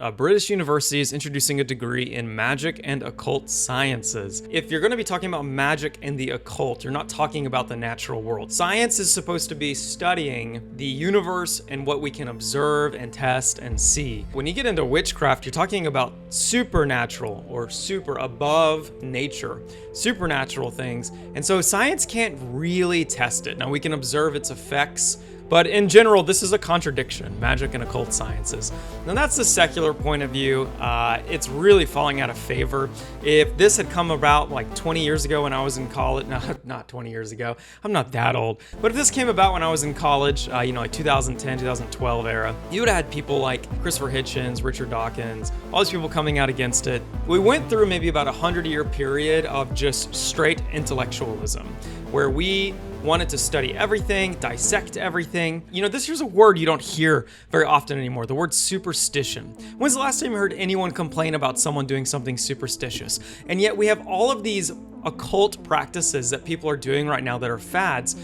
A British university is introducing a degree in magic and occult sciences. If you're going to be talking about magic and the occult, you're not talking about the natural world. Science is supposed to be studying the universe and what we can observe and test and see. When you get into witchcraft, you're talking about supernatural or super above nature, supernatural things. And so science can't really test it. Now we can observe its effects, but in general, this is a contradiction, magic and occult sciences. Now that's the secular point of view. It's really falling out of favor. If this had come about like 20 years ago when I was in college, no, not 20 years ago, I'm not that old, but if this came about when I was in college, like 2010, 2012 era, you would have had people like Christopher Hitchens, Richard Dawkins, all these people coming out against it. We went through maybe about a 100-year period of just straight intellectualism, where we wanted to study everything, dissect everything. This here's a word you don't hear very often anymore, the word superstition. When's the last time you heard anyone complain about someone doing something superstitious? And yet we have all of these occult practices that people are doing right now that are fads.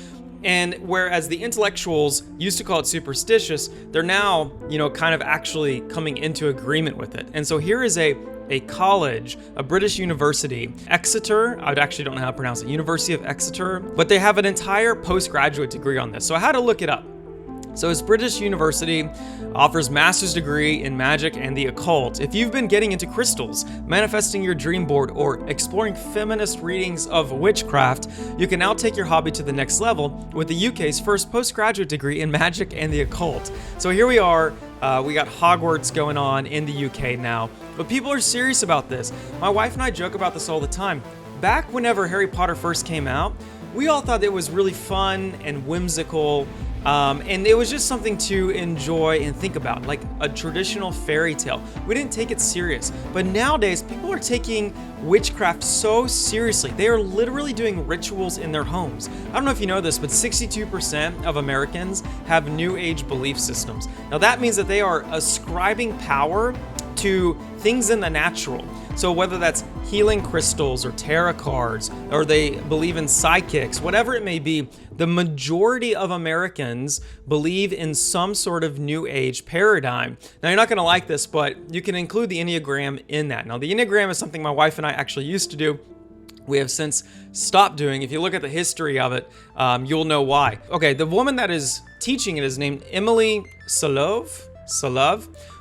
And whereas the intellectuals used to call it superstitious, they're now, kind of actually coming into agreement with it. And so here is a college, a British university, Exeter, I actually don't know how to pronounce it, University of Exeter, but they have an entire postgraduate degree on this. So I had to look it up. So this British university offers master's degree in magic and the occult. If you've been getting into crystals, manifesting your dream board, or exploring feminist readings of witchcraft, you can now take your hobby to the next level with the UK's first postgraduate degree in magic and the occult. So here we are, we got Hogwarts going on in the UK now, but people are serious about this. My wife and I joke about this all the time. Back whenever Harry Potter first came out, we all thought it was really fun and whimsical, and it was just something to enjoy and think about, like a traditional fairy tale. We didn't take it serious. But nowadays, people are taking witchcraft so seriously. They are literally doing rituals in their homes. I don't know if you know this, but 62% of Americans have New Age belief systems. Now that means that they are ascribing power to things in the natural. So whether that's healing crystals or tarot cards, or they believe in psychics, whatever it may be, the majority of Americans believe in some sort of New Age paradigm. Now you're not going to like this, but you can include the Enneagram in that. Now the Enneagram is something my wife and I actually used to do. We have since stopped doing. If you look at the history of it, you'll know why. Okay, the woman that is teaching it is named Emily Solove,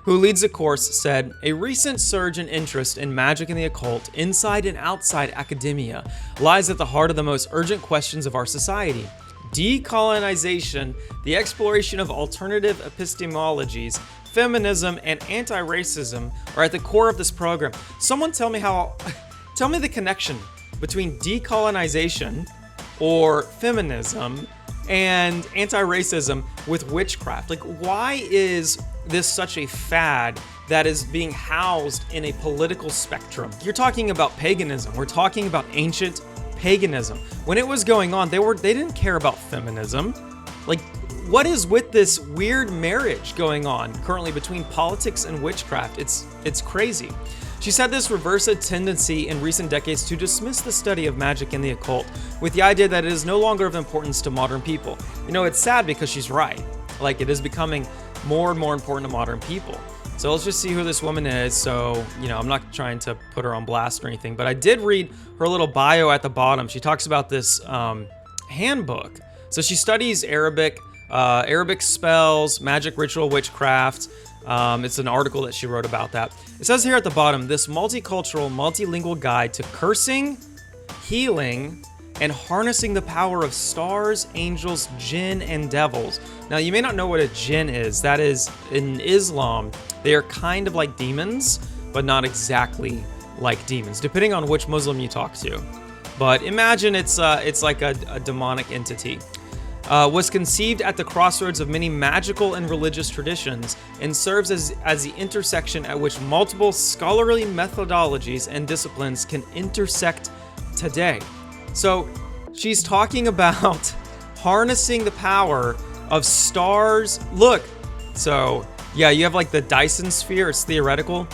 who leads the course, said, "A recent surge in interest in magic and the occult, inside and outside academia, lies at the heart of the most urgent questions of our society. Decolonization, the exploration of alternative epistemologies, feminism, and anti-racism are at the core of this program." Someone tell me the connection between decolonization or feminism and anti-racism with witchcraft. Like, why is this such a fad that is being housed in a political spectrum? You're talking about paganism. We're talking about ancient paganism. When it was going on, they didn't care about feminism. Like, what is with this weird marriage going on currently between politics and witchcraft? It's crazy. She said this reversed a tendency in recent decades to dismiss the study of magic and the occult with the idea that it is no longer of importance to modern people. It's sad because she's right. Like, it is becoming more and more important to modern people. So let's just see who this woman is. So, I'm not trying to put her on blast or anything, but I did read her little bio at the bottom. She talks about this handbook. So she studies Arabic spells, magic, ritual, witchcraft. It's an article that she wrote about that. It says here at the bottom, "This multicultural, multilingual guide to cursing, healing, and harnessing the power of stars, angels, jinn, and devils." Now, you may not know what a jinn is. That is, in Islam, they are kind of like demons, but not exactly like demons, depending on which Muslim you talk to. But imagine it's like a demonic entity. Was conceived at the crossroads of many magical and religious traditions and serves as the intersection at which multiple scholarly methodologies and disciplines can intersect today. So she's talking about harnessing the power of stars. Look, so yeah, you have like the Dyson sphere, it's theoretical.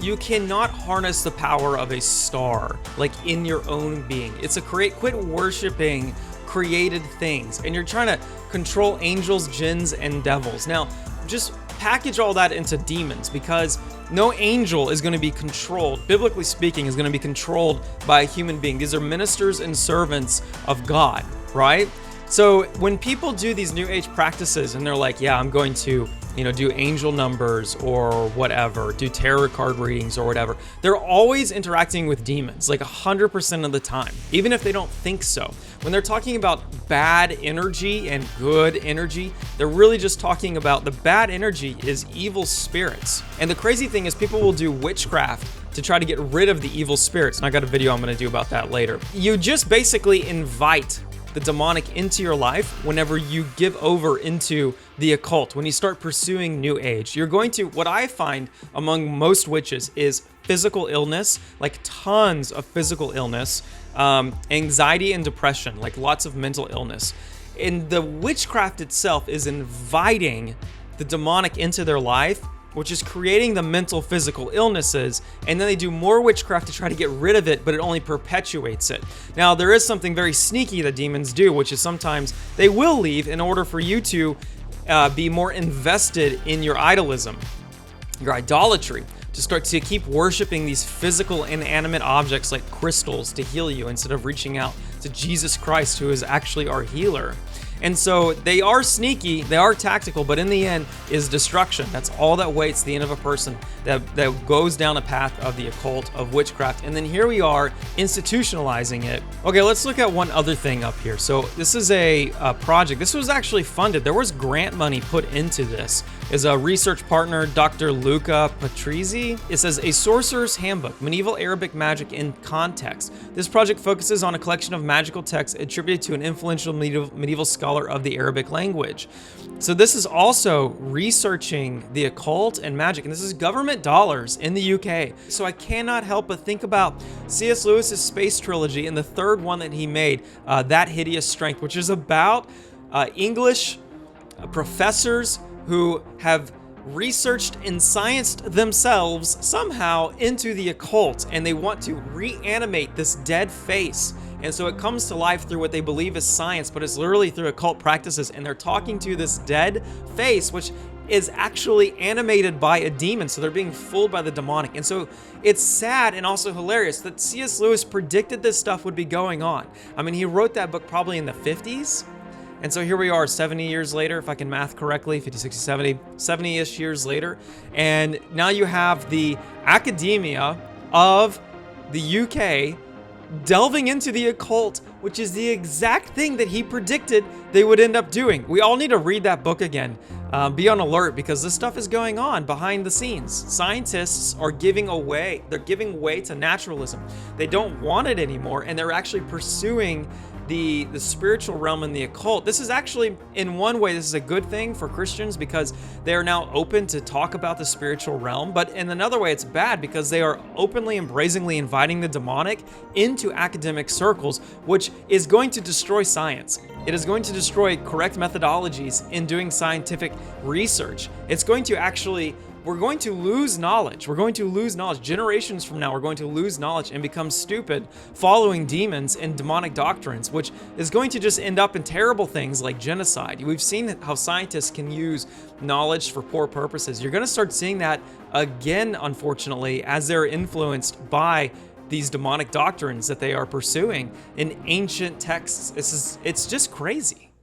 You cannot harness the power of a star like in your own being. It's quit worshiping created things, and you're trying to control angels, jinns, and devils. Now, just package all that into demons because no angel is going to be controlled, biblically speaking, is going to be controlled by a human being. These are ministers and servants of God, right? So when people do these New Age practices and they're like, yeah, I'm going to, do angel numbers or whatever, do tarot card readings or whatever, they're always interacting with demons, like 100% of the time, even if they don't think so. When they're talking about bad energy and good energy, they're really just talking about the bad energy is evil spirits. And the crazy thing is people will do witchcraft to try to get rid of the evil spirits. And I got a video I'm going to do about that later. You just basically invite the demonic into your life whenever you give over into the occult. When you start pursuing New Age, you're going to, what I find among most witches is physical illness, like tons of physical illness, anxiety and depression, like lots of mental illness. And the witchcraft itself is inviting the demonic into their life, which is creating the mental, physical illnesses, and then they do more witchcraft to try to get rid of it, but it only perpetuates it. Now, there is something very sneaky that demons do, which is sometimes they will leave in order for you to be more invested in your idolism, your idolatry, to start to keep worshiping these physical, inanimate objects like crystals to heal you instead of reaching out to Jesus Christ, who is actually our healer. And so they are sneaky, they are tactical, but in the end is destruction. That's all that waits the end of a person that goes down a path of the occult, of witchcraft. And then here we are institutionalizing it. Okay, let's look at one other thing up here. So this is a project. This was actually funded. There was grant money put into this. Is a research partner, Dr. Luca Patrizzi. It says, A Sorcerer's Handbook, Medieval Arabic Magic in Context. This project focuses on a collection of magical texts attributed to an influential medieval scholar of the Arabic language. So this is also researching the occult and magic, and this is government dollars in the UK. So I cannot help but think about C.S. Lewis's space trilogy and the third one that he made, That Hideous Strength, which is about English professors who have researched and scienced themselves somehow into the occult, and they want to reanimate this dead face. And so it comes to life through what they believe is science, but it's literally through occult practices. And they're talking to this dead face, which is actually animated by a demon. So they're being fooled by the demonic. And so it's sad and also hilarious that C.S. Lewis predicted this stuff would be going on. I mean, he wrote that book probably in the 50s. And so here we are 70 years later, if I can math correctly, 50, 60, 70, 70-ish years later. And now you have the academia of the UK delving into the occult, which is the exact thing that he predicted they would end up doing. We all need to read that book again. Be on alert, because this stuff is going on behind the scenes. Scientists are giving way to naturalism. They don't want it anymore, and they're actually pursuing the spiritual realm and the occult. This is actually, in one way, this is a good thing for Christians because they are now open to talk about the spiritual realm. But in another way, it's bad because they are openly and brazenly inviting the demonic into academic circles, which is going to destroy science. It is going to destroy correct methodologies in doing scientific research. It's going to actually, we're going to lose knowledge. We're going to lose knowledge. Generations from now, we're going to lose knowledge and become stupid following demons and demonic doctrines, which is going to just end up in terrible things like genocide. We've seen how scientists can use knowledge for poor purposes. You're going to start seeing that again, unfortunately, as they're influenced by these demonic doctrines that they are pursuing in ancient texts. It's just crazy.